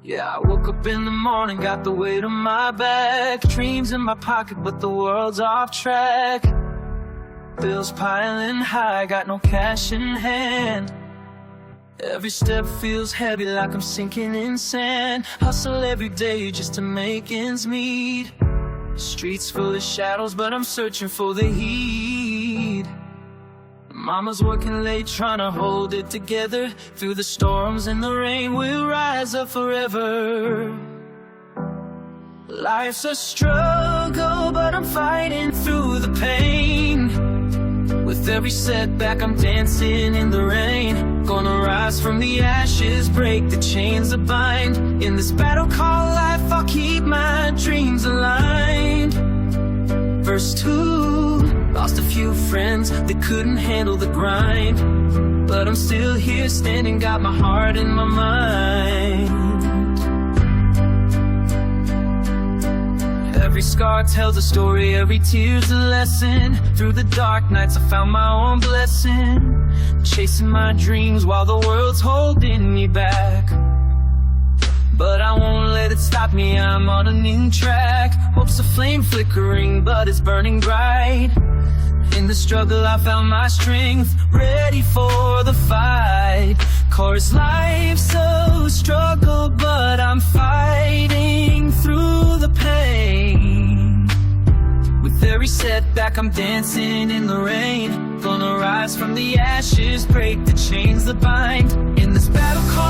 Yeah, I woke up in the morning, got the weight on my back. Dreams in my pocket, but the world's off track. Bills piling high, got no cash in hand. Every step feels heavy, like I'm sinking in sand. Hustle every day just to make ends meet. Streets full of shadows, but I'm searching for the heat. Mama's working late, trying to hold it together. Through the storms and the rain, we'll rise up forever. Life's a struggle, but I'm fighting through the pain. With every setback, I'm dancing in the rain. Gonna rise from the ashes, break the chains that bind. In this battle called life, I'll keep my dreams aligned. Verse 2, lost a few friends that couldn't handle the grind. But I'm still here standing, got my heart in my mind. Every scar tells a story, every tear's a lesson. Through the dark nights I found my own blessing. Chasing my dreams while the world's holding me back. But I won't let it stop me, I'm on a new track. Hope's a flame flickering, but it's burning bright. In the struggle I found my strength, ready for the fight. Cause life's a struggle, but I'm fighting through the pain. With every setback I'm dancing in the rain. Gonna rise from the ashes, break the chains that bind. In this battle called